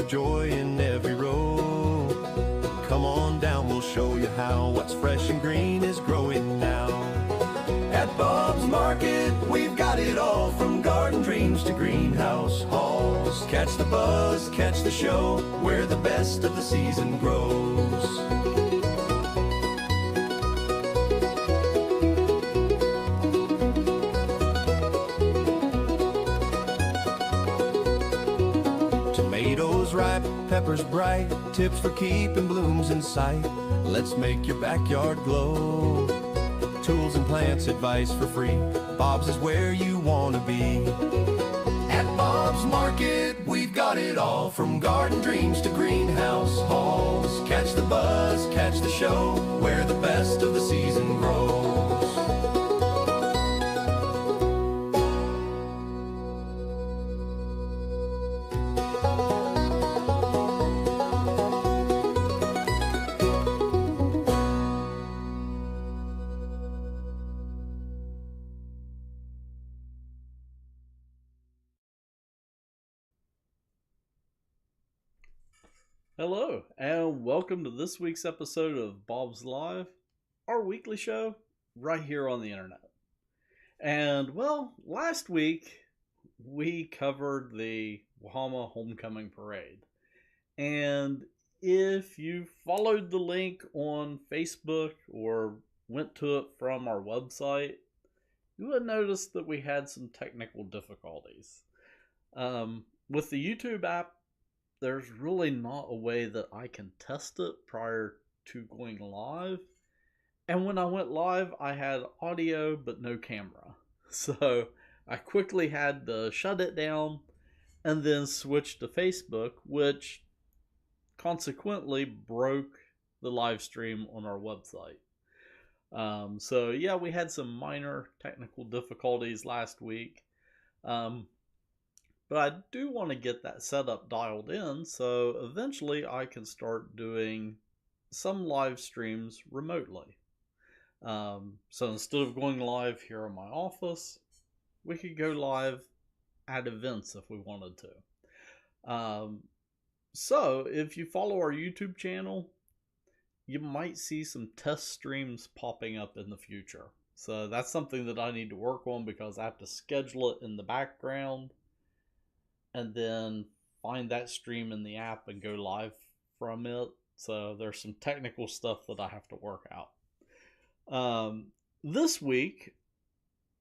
the joy in every row. Come on down, we'll show you how what's fresh and green is growing now. At Bob's Market, we've got it all, from garden dreams to greenhouse halls. Catch the buzz, catch the show, where the best of the season grows. Tomatoes ripe, peppers bright, tips for keeping blooms in sight. Let's make your backyard glow. Tools and plants, advice for free. Bob's is where you want to be. At Bob's Market, we've got it all, from garden dreams to greenhouse halls. Catch the buzz, catch the show, where the best of the season grows. Hello, and welcome to this week's episode of Bob's Live, our weekly show right here on the internet. And, well, last week we covered the Wahama Homecoming Parade. And if you followed the link on Facebook or went to it from our website, you would notice that we had some technical difficulties. With the YouTube app, there's really not a way that I can test it prior to going live. And when I went live, I had audio but no camera. So I quickly had to shut it down and then switch to Facebook, which consequently broke the live stream on our website. So yeah, we had some minor technical difficulties last week. But I do want to get that setup dialed in, so eventually I can start doing some live streams remotely. So instead of going live here in my office, we could go live at events if we wanted to. So if you follow our YouTube channel, you might see some test streams popping up in the future. So that's something that I need to work on, because I have to schedule it in the background and then find that stream in the app and go live from it. So there's some technical stuff that I have to work out. This week,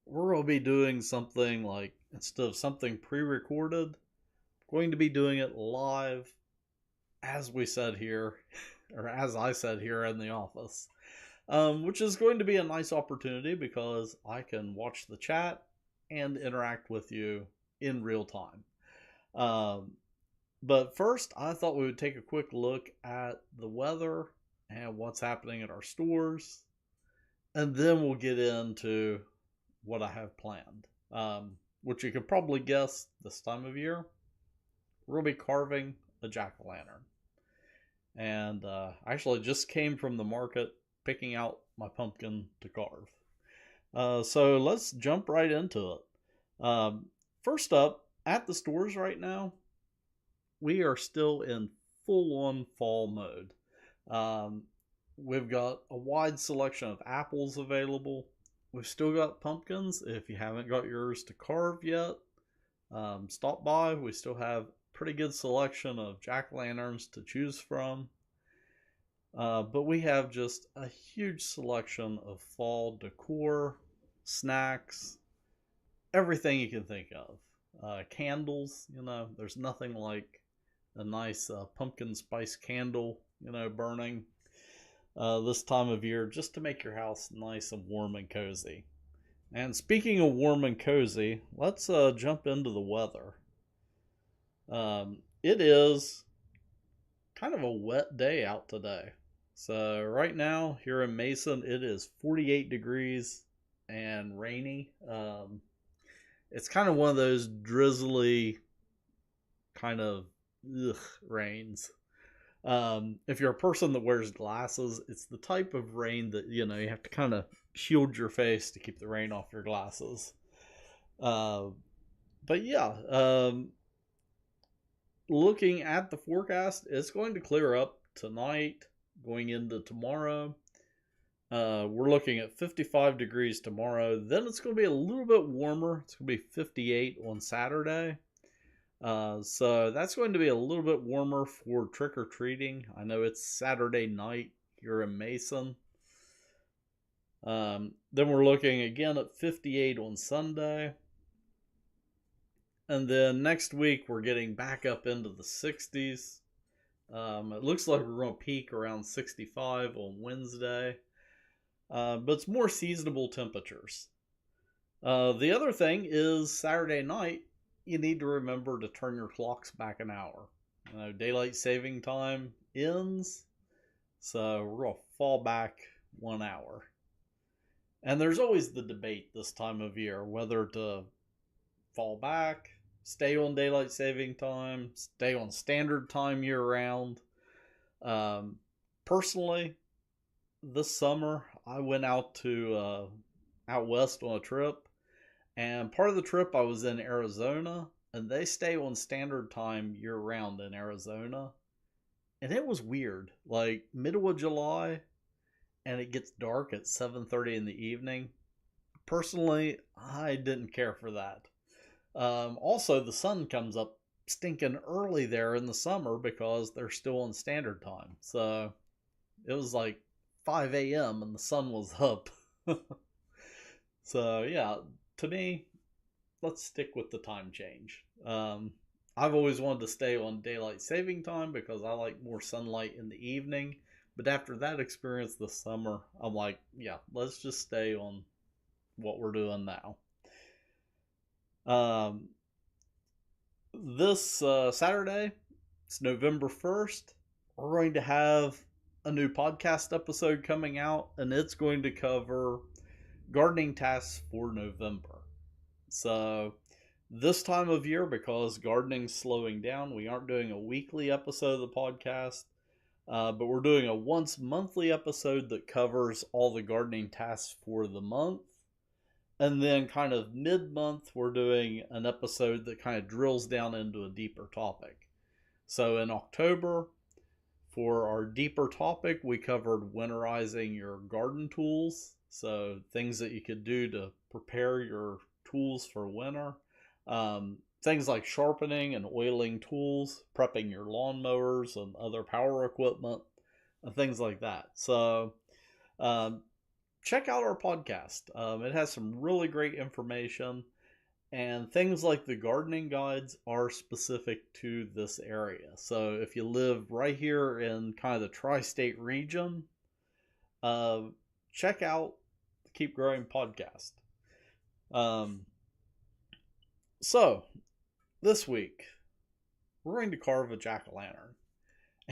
we're going to be doing something like, instead of something pre-recorded, going to be doing it live, as we said here, or as I said here in the office. Which is going to be a nice opportunity, because I can watch the chat and interact with you in real time. But first, I thought we would take a quick look at the weather and what's happening at our stores, and then we'll get into what I have planned. Which you could probably guess this time of year, we'll be carving a jack-o'-lantern. And I actually just came from the market picking out my pumpkin to carve. So let's jump right into it. First up, at the stores right now, we are still in full-on fall mode. We've got a wide selection of apples available. We've still got pumpkins. If you haven't got yours to carve yet, stop by. We still have a pretty good selection of jack-o'-lanterns to choose from. But we have just a huge selection of fall decor, snacks, everything you can think of. Candles, there's nothing like a nice pumpkin spice candle, burning this time of year, just to make your house nice and warm and cozy. And speaking of warm and cozy, let's jump into the weather. It is kind of a wet day out today. So right now here in Mason, it is 48 degrees and rainy. It's kind of one of those drizzly kind of rains. If you're a person that wears glasses, it's the type of rain that, you have to kind of shield your face to keep the rain off your glasses. But yeah, looking at the forecast, it's going to clear up tonight, going into tomorrow. We're looking at 55 degrees tomorrow. Then it's going to be a little bit warmer. It's going to be 58 on Saturday. So that's going to be a little bit warmer for trick-or-treating. I know it's Saturday night here in Mason. Then we're looking again at 58 on Sunday. And then next week we're getting back up into the 60s. It looks like we're going to peak around 65 on Wednesday. But it's more seasonable temperatures. The other thing is Saturday night, you need to remember to turn your clocks back an hour. Daylight saving time ends, so we're going to fall back 1 hour. And there's always the debate this time of year whether to fall back, stay on daylight saving time, stay on standard time year round. Personally, this summer I went out west on a trip, and part of the trip I was in Arizona, and they stay on standard time year round in Arizona, and it was weird. Like middle of July, and it gets dark at 7:30 in the evening. Personally, I didn't care for that. Also, the sun comes up stinking early there in the summer because they're still on standard time. So it was like 5 a.m. and the sun was up. So yeah, to me, let's stick with the time change. I've always wanted to stay on daylight saving time because I like more sunlight in the evening. But after that experience this summer, I'm like, yeah, let's just stay on what we're doing now. This Saturday, it's November 1st, we're going to have a new podcast episode coming out, and it's going to cover gardening tasks for November. So this time of year, because gardening's slowing down, we aren't doing a weekly episode of the podcast, but we're doing a once monthly episode that covers all the gardening tasks for the month. And then kind of mid-month, we're doing an episode that kind of drills down into a deeper topic. So in October, for our deeper topic, we covered winterizing your garden tools. So things that you could do to prepare your tools for winter. Things like sharpening and oiling tools, prepping your lawnmowers and other power equipment, and things like that. So check out our podcast. It has some really great information, and things like the gardening guides are specific to this area. So if you live right here in kind of the tri-state region, check out the Keep Growing podcast. So this week, we're going to carve a jack-o'-lantern.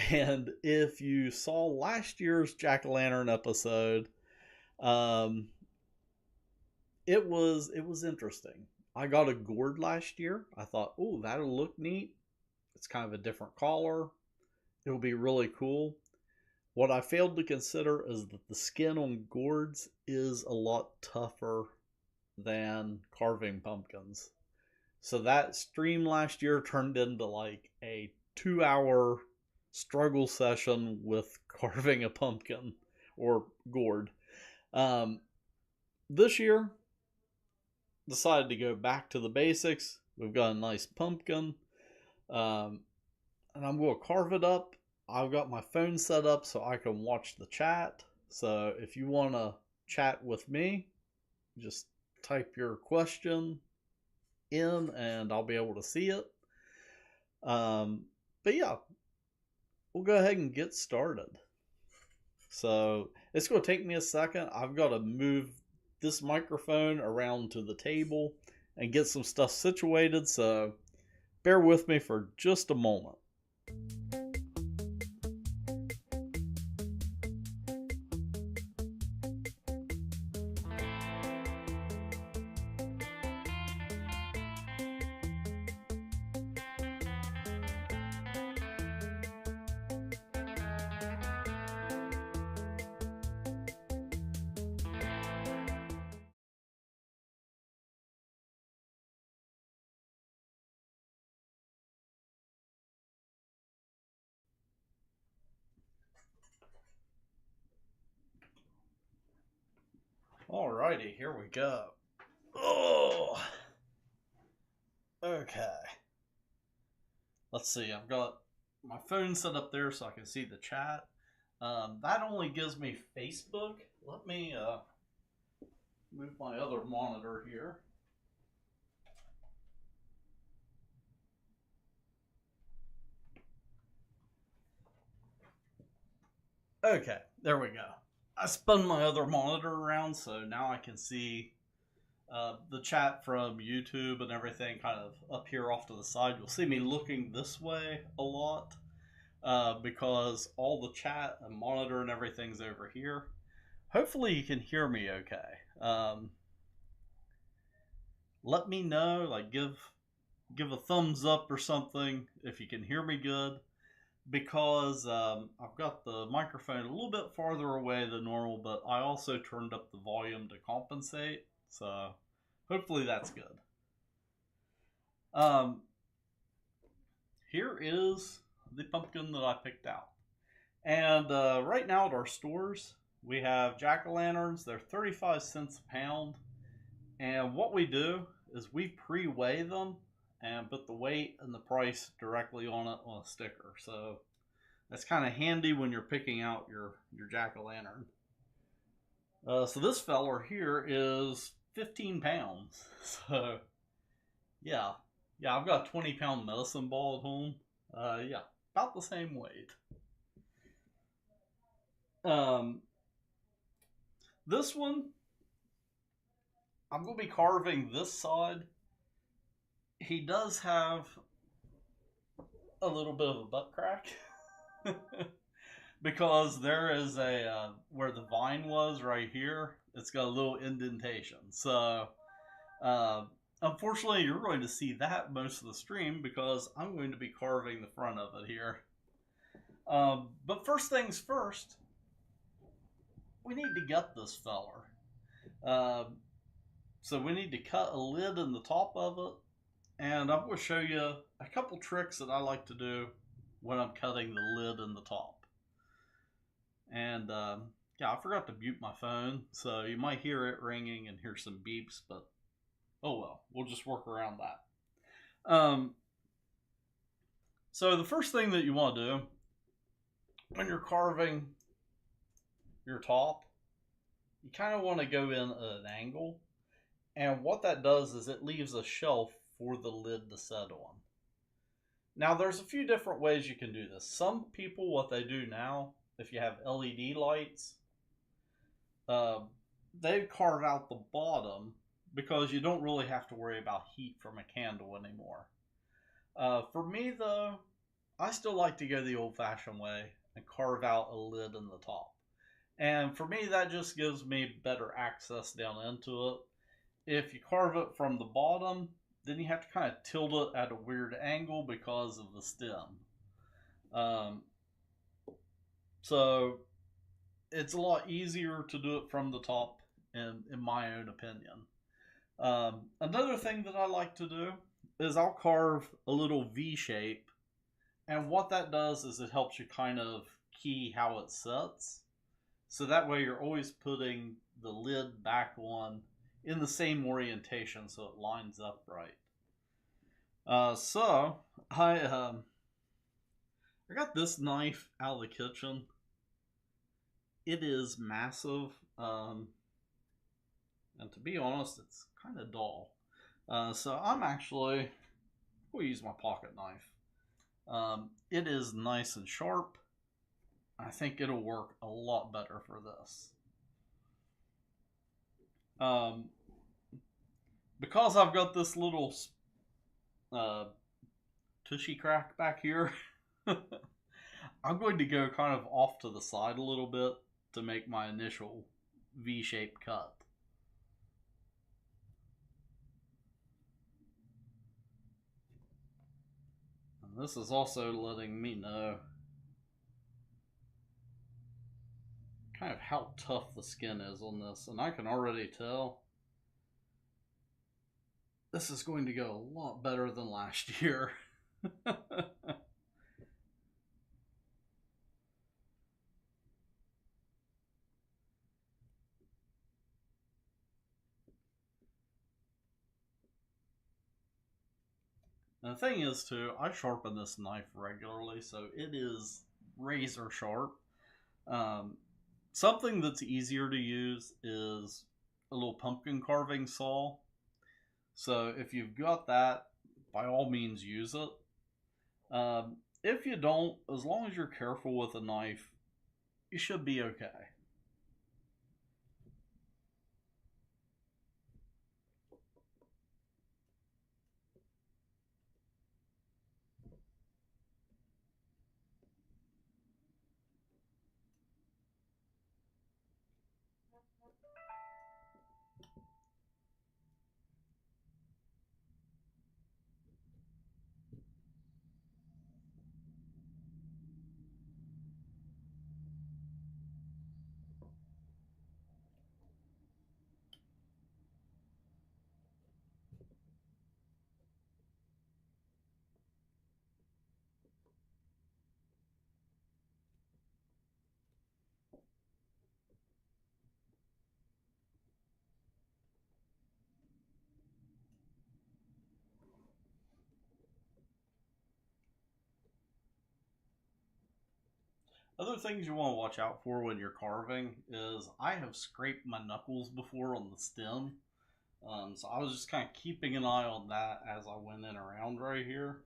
And if you saw last year's jack-o'-lantern episode, it was interesting. I got a gourd last year. I thought, oh, that'll look neat. It's kind of a different color. It'll be really cool. What I failed to consider is that the skin on gourds is a lot tougher than carving pumpkins. So that stream last year turned into like a 2-hour struggle session with carving a pumpkin or gourd. This year, decided to go back to the basics. We've got a nice pumpkin, and I'm going to carve it up. I've got my phone set up so I can watch the chat. So if you want to chat with me, just type your question in and I'll be able to see it. But yeah, we'll go ahead and get started. So it's going to take me a second. I've got to move this microphone around to the table and get some stuff situated. So bear with me for just a moment. Alrighty, here we go. Oh, okay. Let's see, I've got my phone set up there so I can see the chat. That only gives me Facebook. Let me move my other monitor here. Okay, there we go. I spun my other monitor around so now I can see the chat from YouTube and everything kind of up here off to the side. You'll see me looking this way a lot because all the chat and monitor and everything's over here. Hopefully you can hear me okay. Let me know, like give a thumbs up or something if you can hear me good, because I've got the microphone a little bit farther away than normal, but I also turned up the volume to compensate, so hopefully that's good. Here is the pumpkin that I picked out. And right now at our stores, we have jack-o'-lanterns. They're 35 cents a pound. And what we do is we pre-weigh them and put the weight and the price directly on it on a sticker. So that's kind of handy when you're picking out your jack-o'-lantern. So this feller here is 15 pounds. So yeah, I've got a 20-pound medicine ball at home. Yeah, about the same weight. This one, I'm going to be carving this side. He does have a little bit of a butt crack. Because there is a, where the vine was right here, it's got a little indentation. So, unfortunately, you're going to see that most of the stream because I'm going to be carving the front of it here. But first things first, we need to gut this feller. So we need to cut a lid in the top of it. And I'm going to show you a couple tricks that I like to do when I'm cutting the lid in the top. And yeah, I forgot to mute my phone, so you might hear it ringing and hear some beeps, but oh well, we'll just work around that. So the first thing that you want to do when you're carving your top, you kind of want to go in at an angle. And what that does is it leaves a shelf for the lid to set on. Now, there's a few different ways you can do this. Some people, what they do now, if you have LED lights, they carve out the bottom because you don't really have to worry about heat from a candle anymore. For me, though, I still like to go the old-fashioned way and carve out a lid in the top. And for me, that just gives me better access down into it. If you carve it from the bottom, then you have to kind of tilt it at a weird angle because of the stem. So it's a lot easier to do it from the top, in my own opinion. Another thing that I like to do is I'll carve a little V shape, and what that does is it helps you kind of key how it sets. So that way you're always putting the lid back on in the same orientation so it lines up right. So I got this knife out of the kitchen. It is massive, and to be honest, it's kind of dull. So I'm actually going to use my pocket knife. It is nice and sharp. I think it'll work a lot better for this. Because I've got this little tushy crack back here, I'm going to go kind of off to the side a little bit to make my initial V-shaped cut. And this is also letting me know kind of how tough the skin is on this, and I can already tell this is going to go a lot better than last year. And the thing is, too, I sharpen this knife regularly, so it is razor sharp. Um, Something that's easier to use is a little pumpkin carving saw. So if you've got that, by all means use it. If you don't, as long as you're careful with a knife, you should be okay. Other things you want to watch out for when you're carving is I have scraped my knuckles before on the stem. So I was just kind of keeping an eye on that as I went in around right here.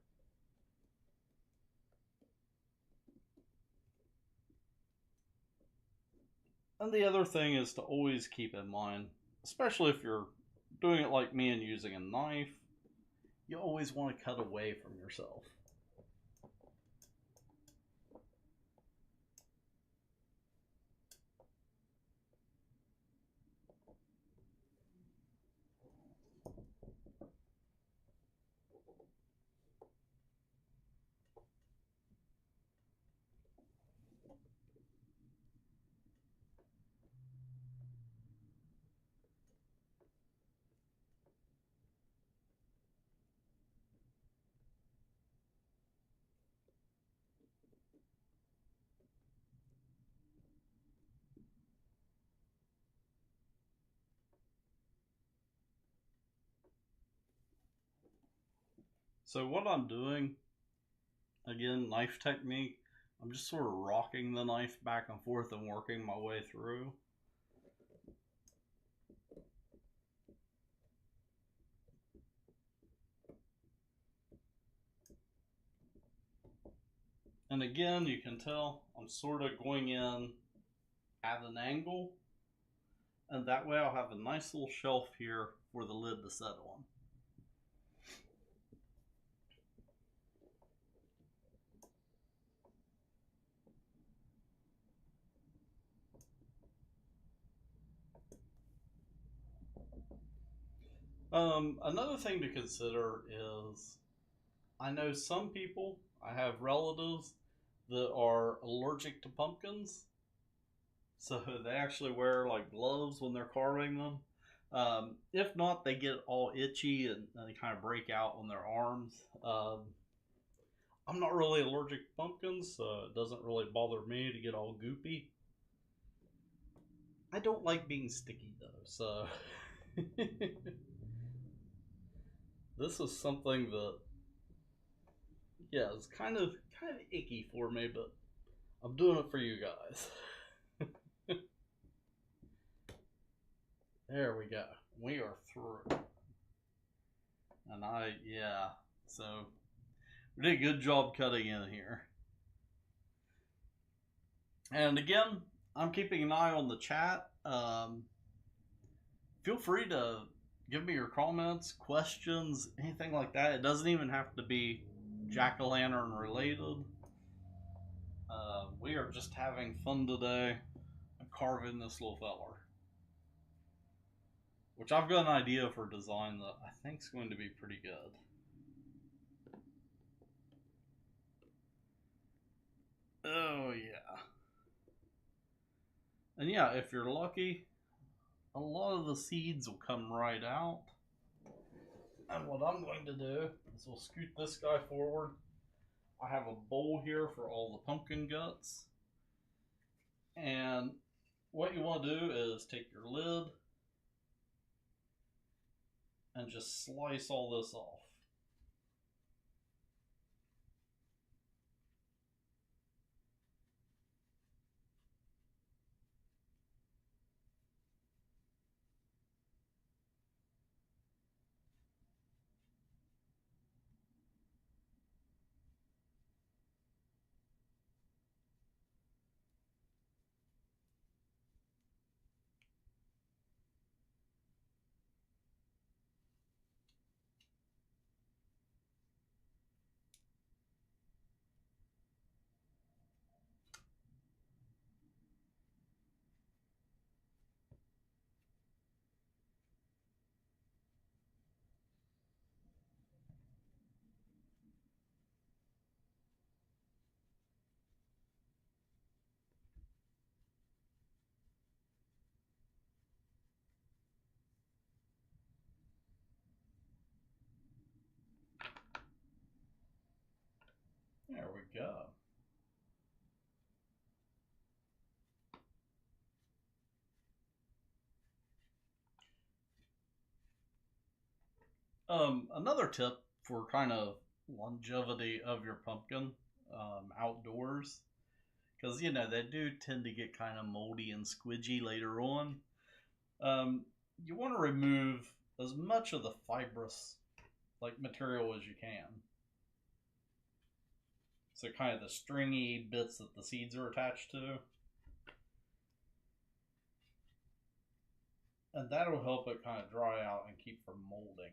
And the other thing is to always keep in mind, especially if you're doing it like me and using a knife, you always want to cut away from yourself. So what I'm doing, again, knife technique, I'm just sort of rocking the knife back and forth and working my way through. And again, you can tell I'm sort of going in at an angle, and that way I'll have a nice little shelf here for the lid to set on. Another thing to consider is I know some people, I have relatives that are allergic to pumpkins, so they actually wear like gloves when they're carving them. If not, they get all itchy and they kind of break out on their arms. I'm not really allergic to pumpkins, so it doesn't really bother me to get all goopy. I don't like being sticky though, so this is something that, yeah, it's kind of icky for me, but I'm doing it for you guys. There we go. We are through. And yeah, so we did a good job cutting in here. And again, I'm keeping an eye on the chat. Feel free to give me your comments, questions, anything like that. It doesn't even have to be jack-o'-lantern related. We are just having fun today carving this little feller. Which I've got an idea for design that I think is going to be pretty good. Oh yeah. And yeah, if you're lucky, a lot of the seeds will come right out. And what I'm going to do is we'll scoot this guy forward. I have a bowl here for all the pumpkin guts. And what you want to do is take your lid and just slice all this off. There we go. Another tip for kind of longevity of your pumpkin outdoors, because you know they do tend to get kind of moldy and squidgy later on. You want to remove as much of the fibrous like material as you can. So kind of the stringy bits that the seeds are attached to. And that'll help it kind of dry out and keep from molding.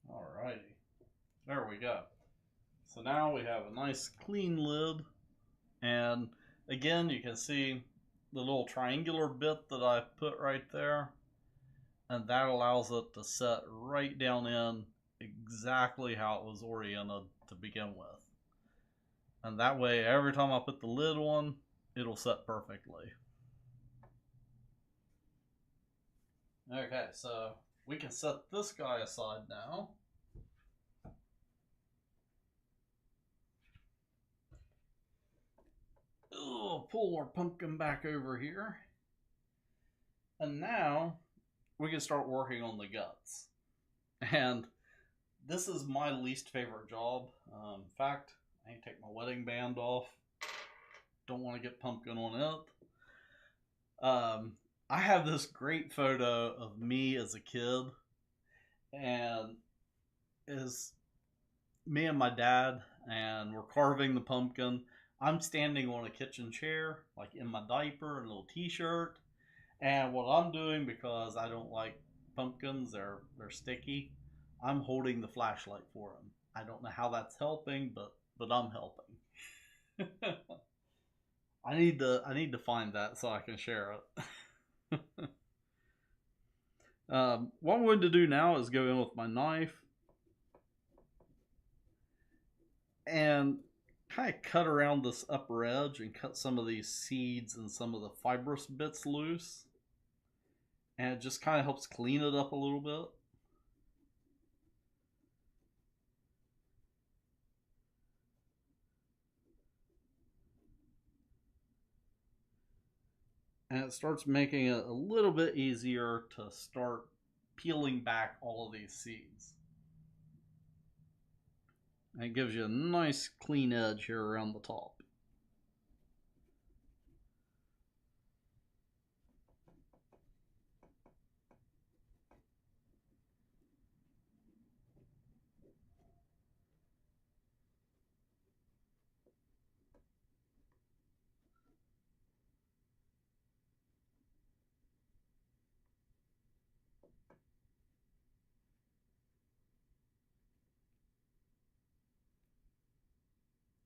Alrighty, there we go. So now we have a nice clean lid, and again you can see the little triangular bit that I put right there, and that allows it to set right down in exactly how it was oriented to begin with. And that way every time I put the lid on, it'll set perfectly. Okay, so we can set this guy aside now. Pull our pumpkin back over here. And now we can start working on the guts. And this is my least favorite job. In fact, I need to take my wedding band off. Don't want to get pumpkin on it. I have this great photo of me as a kid, and is me and my dad, and we're carving the pumpkin. I'm standing on a kitchen chair, like in my diaper and a little t-shirt. And what I'm doing, because I don't like pumpkins, they're sticky, I'm holding the flashlight for them. I don't know how that's helping, but I'm helping. I need to find that so I can share it. What I'm going to do now is go in with my knife and kind of cut around this upper edge and cut some of these seeds and some of the fibrous bits loose. And it just kind of helps clean it up a little bit. And it starts making it a little bit easier to start peeling back all of these seeds. And it gives you a nice clean edge here around the top.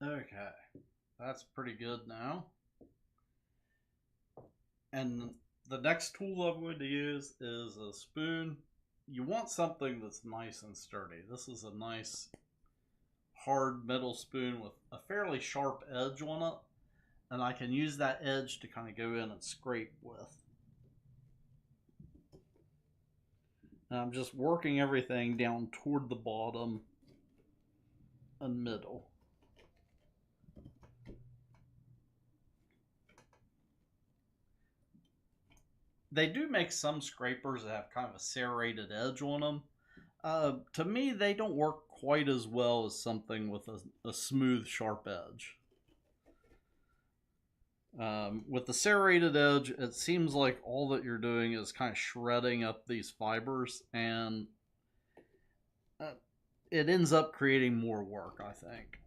Okay, that's pretty good now. And the next tool I'm going to use is a spoon. You want something that's nice and sturdy. This is a nice hard metal spoon with a fairly sharp edge on it. And I can use that edge to kind of go in and scrape with. And I'm just working everything down toward the bottom and middle. They do make some scrapers that have kind of a serrated edge on them. To me, they don't work quite as well as something with a smooth, sharp edge. With the serrated edge, it seems like all that you're doing is kind of shredding up these fibers, and it ends up creating more work, I think.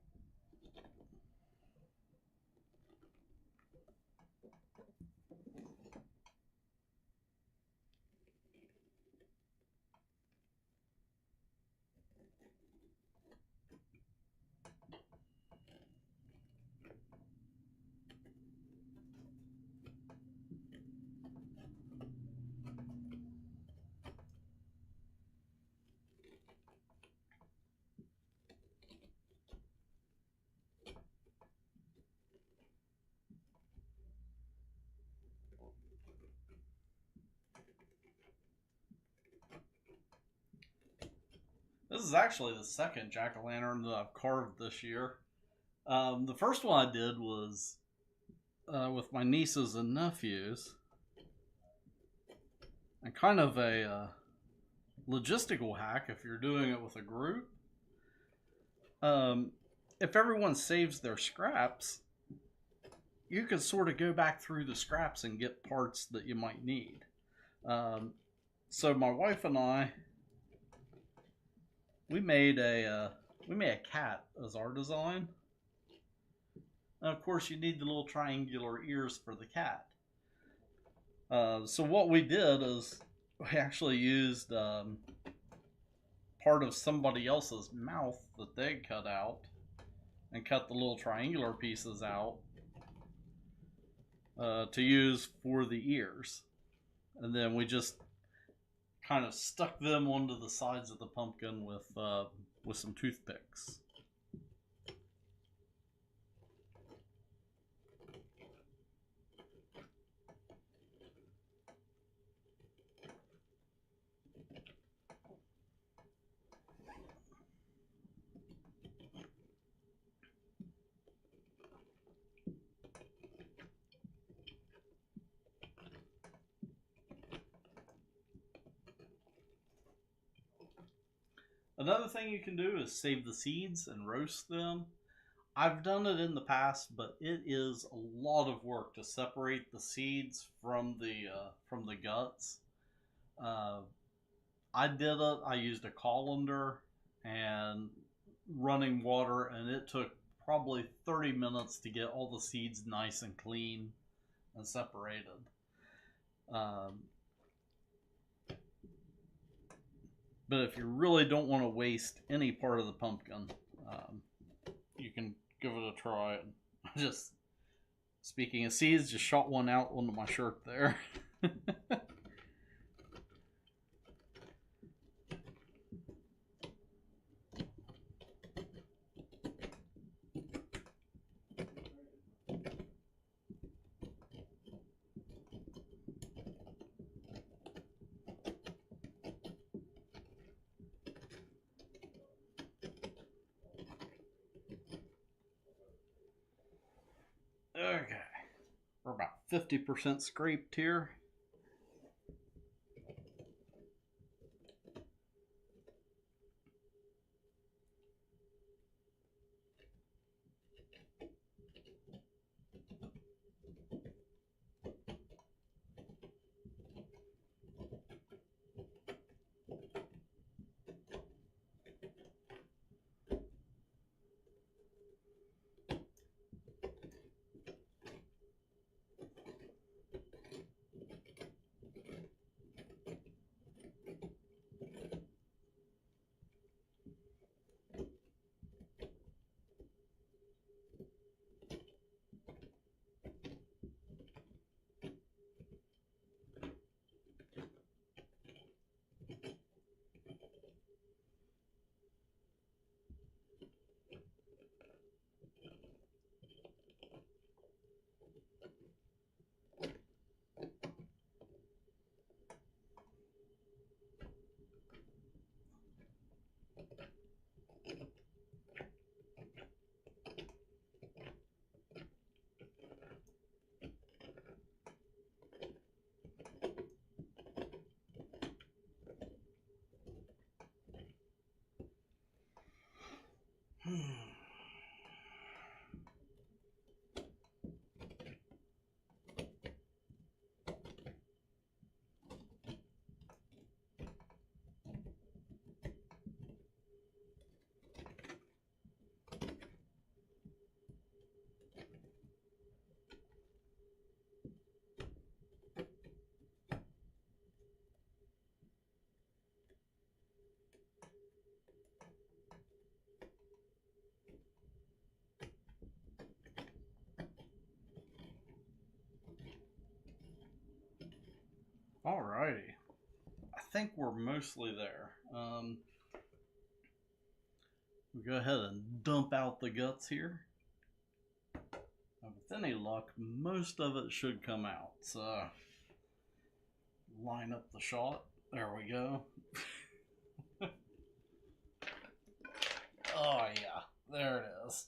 is actually the second jack-o'-lantern that I've carved this year. The first one I did was with my nieces and nephews, and kind of a logistical hack if you're doing it with a group. If everyone saves their scraps, you can sort of go back through the scraps and get parts that you might need. So my wife and I, we made a cat as our design. And of course, you need the little triangular ears for the cat. So what we did is we actually used part of somebody else's mouth that they cut out and cut the little triangular pieces out to use for the ears. And then we just kind of stuck them onto the sides of the pumpkin with some toothpicks. Another thing you can do is save the seeds and roast them. I've done it in the past, but it is a lot of work to separate the seeds from the guts. Uh, I did it. I used a colander and running water, and it took probably 30 minutes to get all the seeds nice and clean and separated. But if you really don't want to waste any part of the pumpkin, you can give it a try. Just speaking of seeds, just shot one out onto my shirt there. Okay, we're about 50% scraped here. Alrighty, I think we're mostly there. We'll go ahead and dump out the guts here. And with any luck, most of it should come out. So, line up the shot. There we go. Oh yeah, there it is.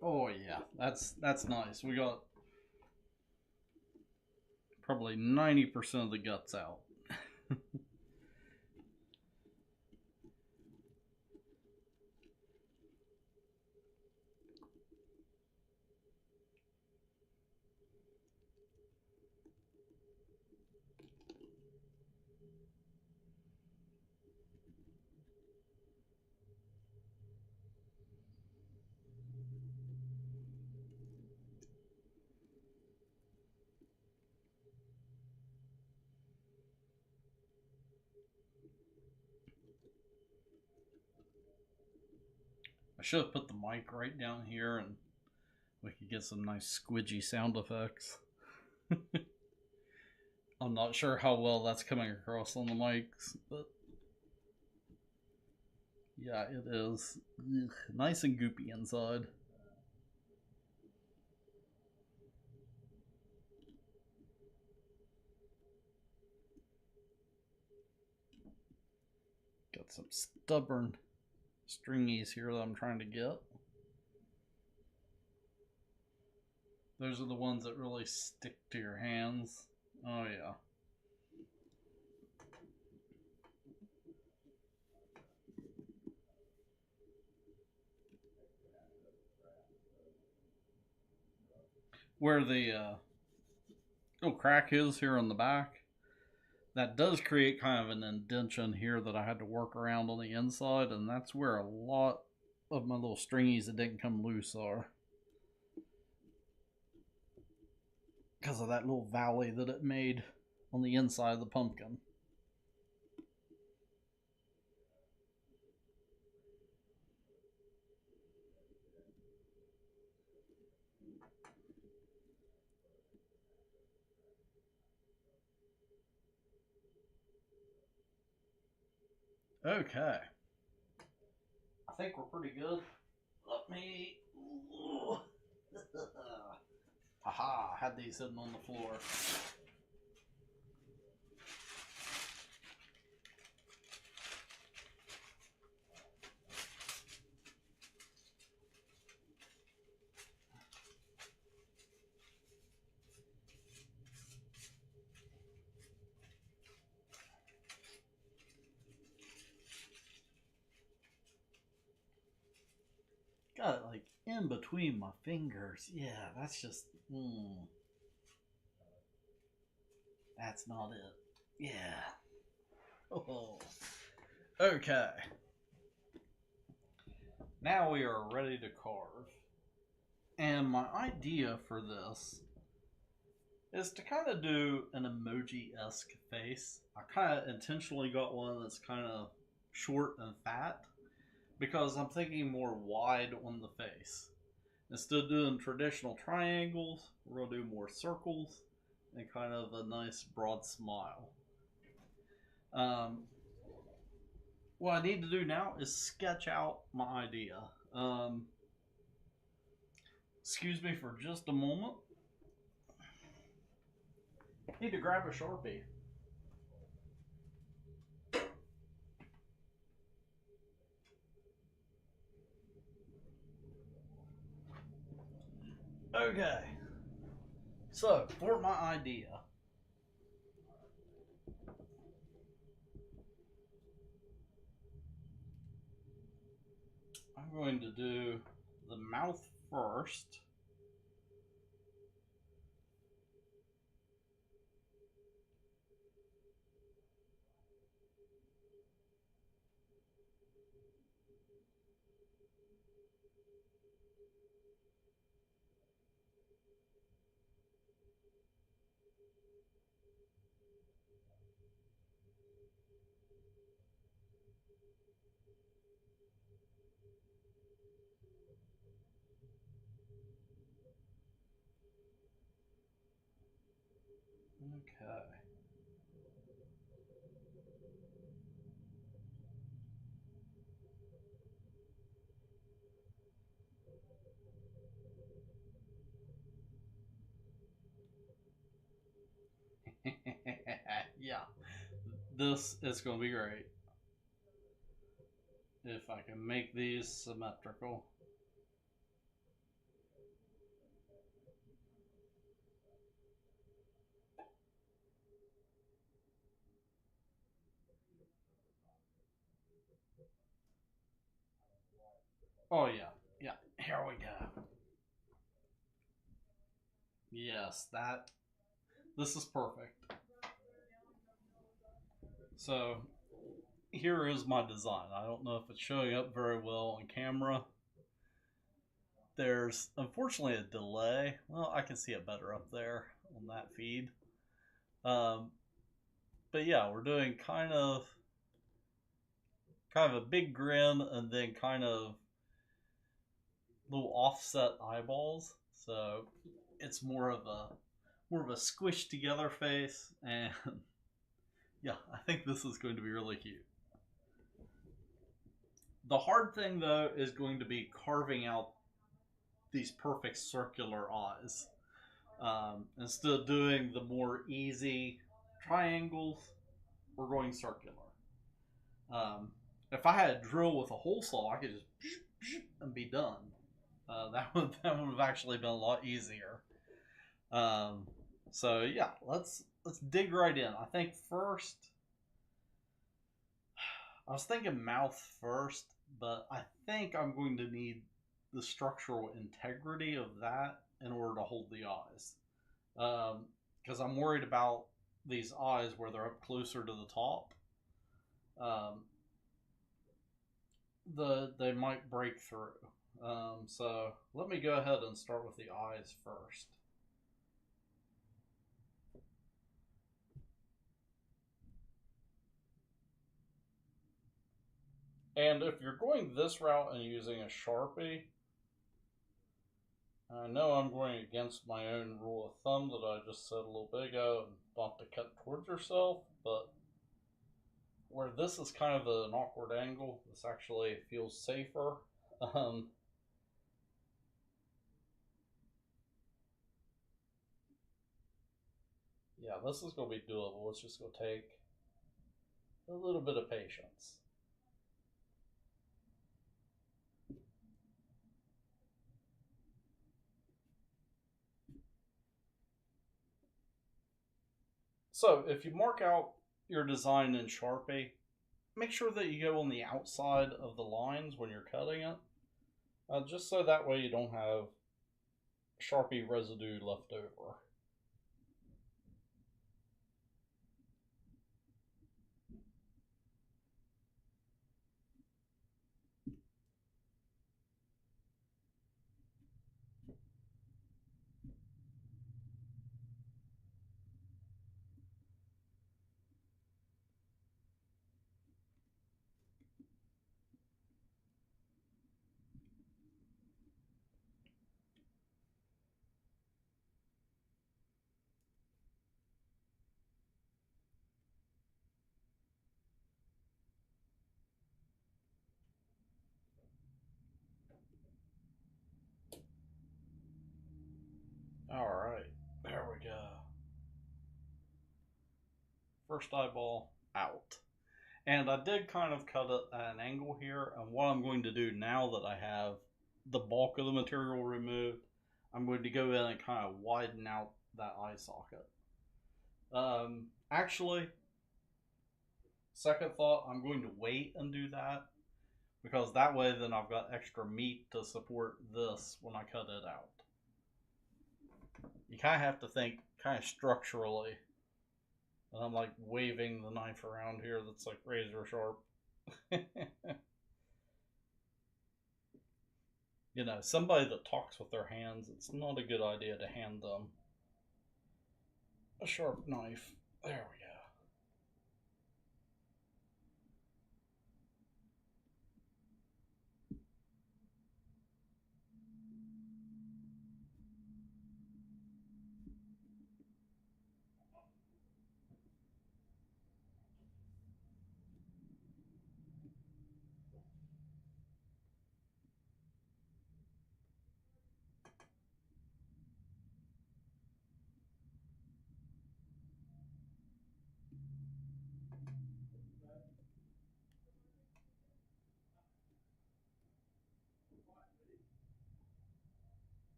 Oh yeah, that's nice. We got probably 90% of the guts out. I should have put the mic right down here and we could get some nice squidgy sound effects. I'm not sure how well that's coming across on the mics, but yeah, it is. Ugh, nice and goopy inside. Got some stubborn stringies here that I'm trying to get. Those are the ones that really stick to your hands. Oh yeah. Where the little crack is here on the back, that does create kind of an indention here that I had to work around on the inside, and that's where a lot of my little stringies that didn't come loose are. Because of that little valley that it made on the inside of the pumpkin. Okay. I think we're pretty good. Let me. Haha, I had these sitting on the floor. Got it like in between my fingers. Yeah, that's just. That's not it. Yeah. Oh. Okay. Now we are ready to carve. And my idea for this is to kind of do an emoji-esque face. I kind of intentionally got one that's kind of short and fat because I'm thinking more wide on the face. Instead of doing traditional triangles, we're going to do more circles and kind of a nice broad smile. What I need to do now is sketch out my idea. Excuse me for just a moment. Need to grab a Sharpie. Okay. So, for my idea, I'm going to do the mouth first. Okay. Yeah, This is going to be great if I can make these symmetrical. Oh yeah, yeah. Here we go. Yes, that. This is perfect. So here is my design. I don't know if it's showing up very well on camera. There's unfortunately a delay. Well, I can see it better up there on that feed. Um, but yeah, we're doing kind of a big grin and then kind of little offset eyeballs. So it's more of a squished together face, and yeah, I think this is going to be really cute. The hard thing though is going to be carving out these perfect circular eyes. Instead of doing the more easy triangles, we're going circular. Um, if I had a drill with a hole saw, I could just and be done. That would have actually been a lot easier. Um, so yeah, let's dig right in. I think first, I was thinking mouth first, but I think I'm going to need the structural integrity of that in order to hold the eyes. Because I'm worried about these eyes where they're up closer to the top. Um, they might break through. So let me go ahead and start with the eyes first. And if you're going this route and using a Sharpie, I know I'm going against my own rule of thumb that I just said a little bit ago, not to cut towards yourself, but where this is kind of an awkward angle, this actually feels safer. Um, yeah, this is going to be doable. It's just going to take a little bit of patience. So if you mark out your design in Sharpie, make sure that you go on the outside of the lines when you're cutting it, just so that way you don't have Sharpie residue left over. Alright, there we go. First eyeball out. And I did kind of cut it at an angle here, and what I'm going to do now that I have the bulk of the material removed, I'm going to go in and kind of widen out that eye socket. Actually, second thought, I'm going to wait and do that, because that way then I've got extra meat to support this when I cut it out. You kind of have to think kind of structurally. And I'm like waving the knife around here that's like razor sharp. You know, somebody that talks with their hands, it's not a good idea to hand them a sharp knife. There we go.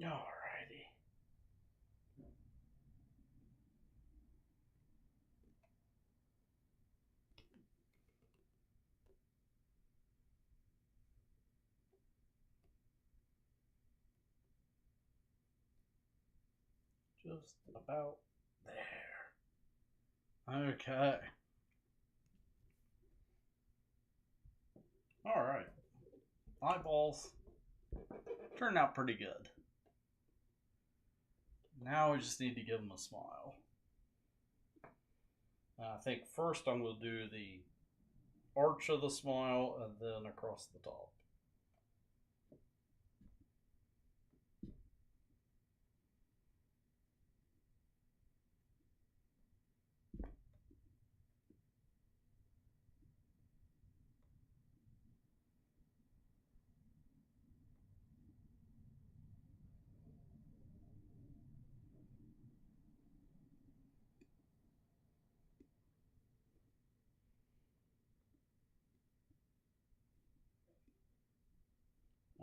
Alrighty. Just about there. Okay. Alright. Eyeballs turned out pretty good. Now we just need to give them a smile. I think first I'm going to do the arch of the smile and then across the top.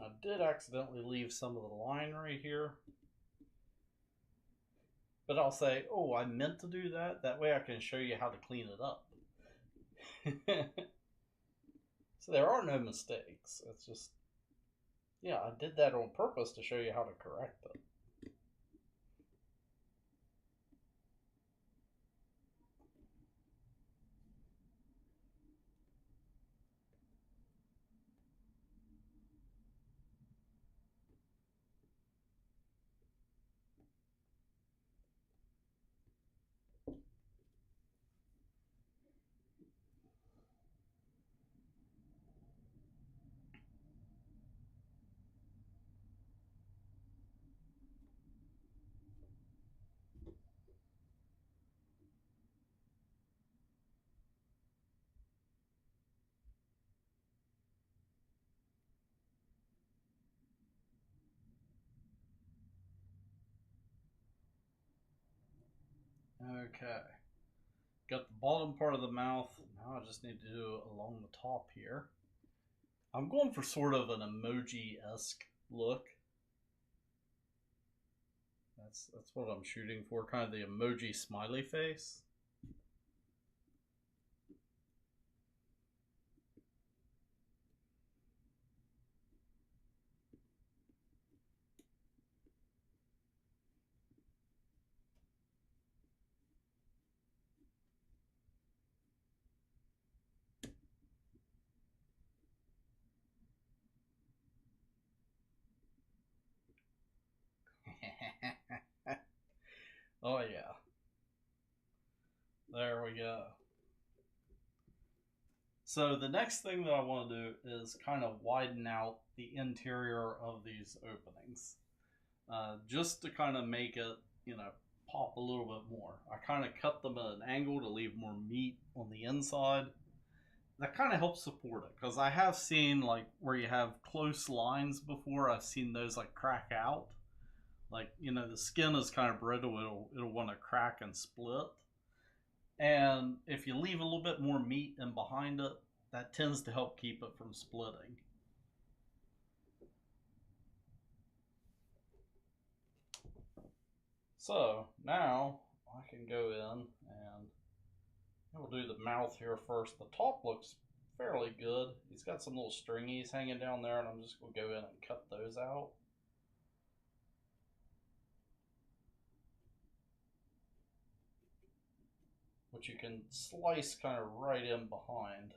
I did accidentally leave some of the line right here. But I'll say, oh, I meant to do that. That way I can show you how to clean it up. So there are no mistakes. It's just, yeah, I did that on purpose to show you how to correct it. Okay. Got the bottom part of the mouth. Now I just need to do it along the top here. I'm going for sort of an emoji-esque look. That's what I'm shooting for, kind of the emoji smiley face. Oh yeah. There we go. So the next thing that I want to do is kind of widen out the interior of these openings. Just to kind of make it, pop a little bit more. I kind of cut them at an angle to leave more meat on the inside. That kind of helps support it, because I have seen like where you have close lines before. I've seen those like crack out. Like, the skin is kind of brittle, it'll want to crack and split. And if you leave a little bit more meat in behind it, that tends to help keep it from splitting. So now I can go in and we'll do the mouth here first. The top looks fairly good. He's got some little stringies hanging down there, and I'm just going to go in and cut those out. Which you can slice kind of right in behind.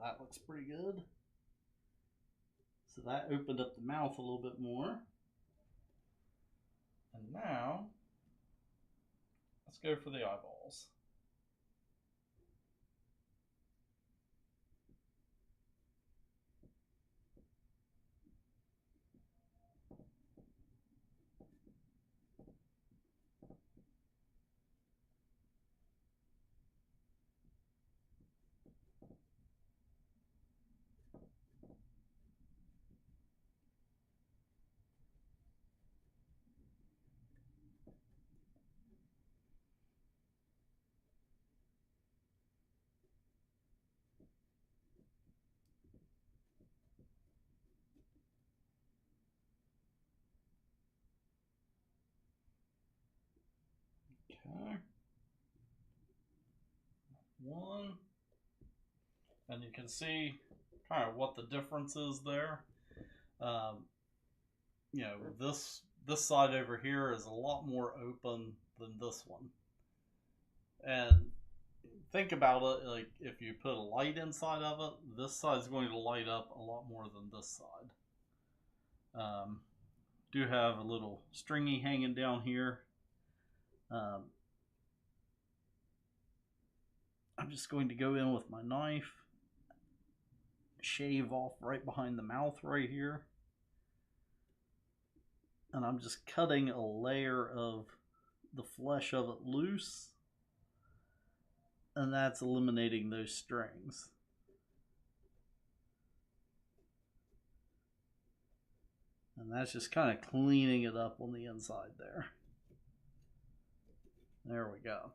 that looks pretty good. So that opened up the mouth a little bit more. And now, let's go for the eyeballs. Okay. One. And you can see kind of what the difference is there. You know, this side over here is a lot more open than this one. And think about it, like if you put a light inside of it, this side is going to light up a lot more than this side. Do have a little stringy hanging down here. I'm just going to go in with my knife, shave off right behind the mouth right here. And I'm just cutting a layer of the flesh of it loose. And that's eliminating those strings. And that's just kind of cleaning it up on the inside there. There we go.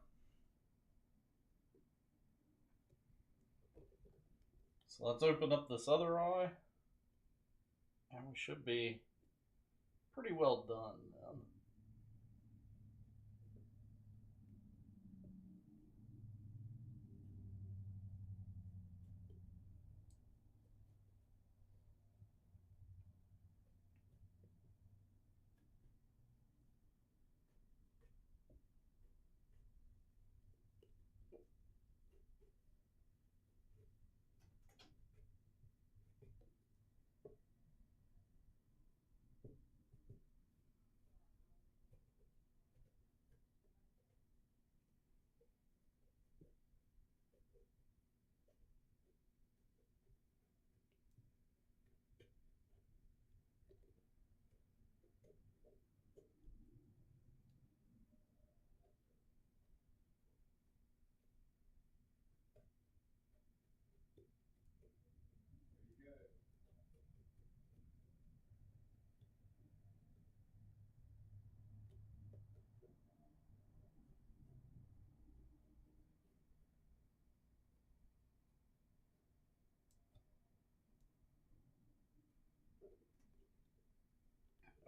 So let's open up this other eye. And we should be pretty well done then.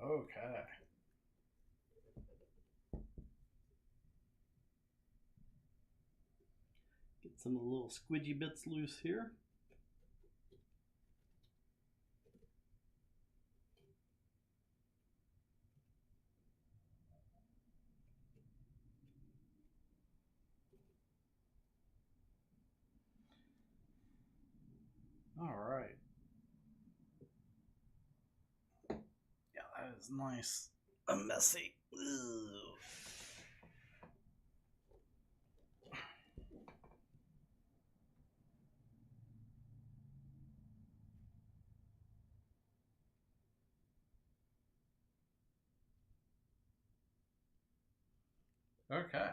Okay. Get some of the little squidgy bits loose here. All right. Yeah, that is nice and messy. Ew. Okay.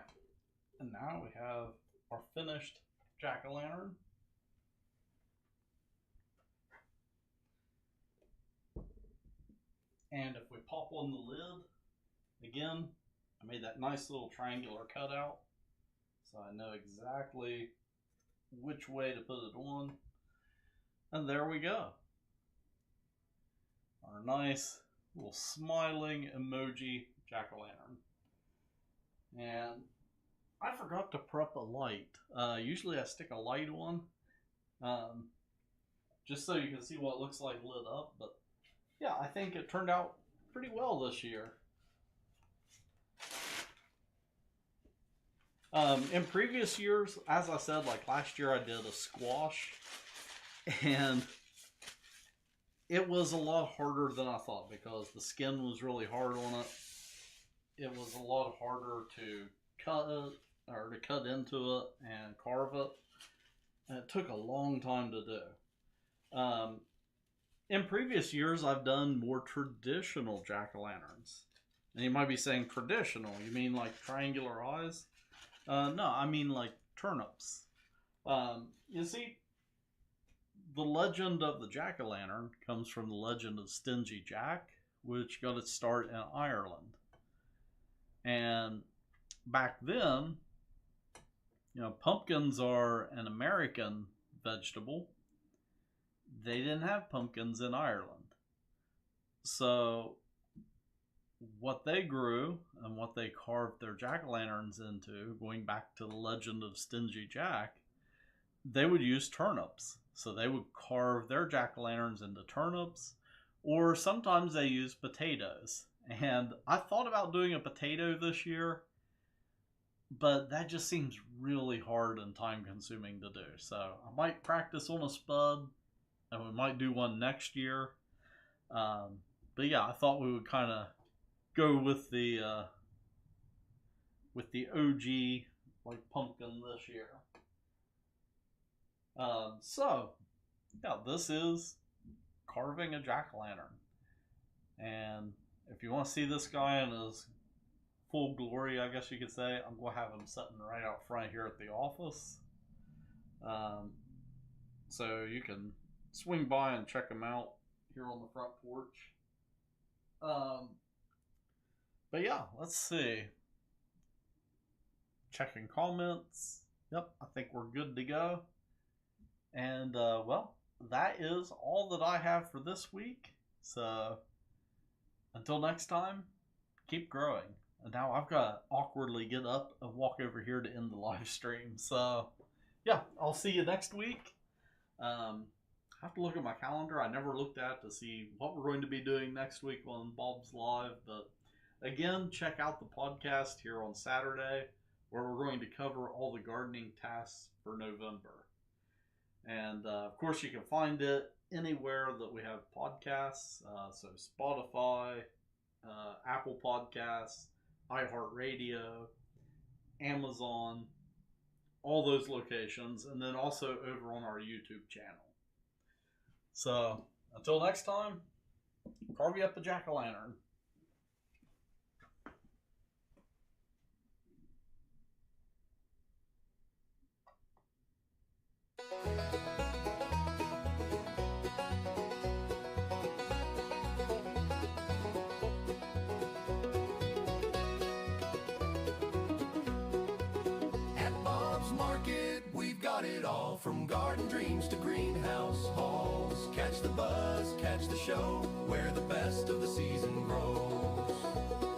And now we have our finished jack-o'-lantern. And if we pop on the lid, again, I made that nice little triangular cutout. So I know exactly which way to put it on. And there we go. Our nice little smiling emoji jack-o'-lantern. And I forgot to prep a light. Usually I stick a light on, just so you can see what it looks like lit up. But yeah, I think it turned out pretty well this year. In previous years, as I said, like last year I did a squash. And it was a lot harder than I thought because the skin was really hard on it. It was a lot harder to cut it or to cut into it and carve it. And it took a long time to do. In previous years, I've done more traditional jack-o'-lanterns. And you might be saying traditional, you mean like triangular eyes? No, I mean like turnips. You see, the legend of the jack-o'-lantern comes from the legend of Stingy Jack, which got its start in Ireland. And back then, pumpkins are an American vegetable. They didn't have pumpkins in Ireland. So what they grew and what they carved their jack-o'-lanterns into, going back to the legend of Stingy Jack, they would use turnips. So they would carve their jack-o'-lanterns into turnips, or sometimes they used potatoes. And I thought about doing a potato this year, but that just seems really hard and time consuming to do. So I might practice on a spud, and we might do one next year. But yeah, I thought we would kind of go with the OG like pumpkin this year. So yeah, this is carving a jack-o'-lantern, and if you want to see this guy in his full glory, I guess you could say, I'm going to have him sitting right out front here at the office. So you can swing by and check him out here on the front porch. But yeah, let's see. Checking comments. Yep, I think we're good to go. And well, that is all that I have for this week. So until next time, keep growing. And now I've got to awkwardly get up and walk over here to end the live stream. So yeah, I'll see you next week. I have to look at my calendar. I never looked at to see what we're going to be doing next week on Bob's Live. But again, check out the podcast here on Saturday, where we're going to cover all the gardening tasks for November. And of course, you can find it anywhere that we have podcasts. So Spotify, Apple Podcasts, iHeartRadio, Amazon, all those locations, and then also over on our YouTube channel. So until next time, carve you up a jack-o'-lantern. Market, we've got it all, from garden dreams to greenhouse halls. Catch the buzz, catch the show, where the best of the season grows.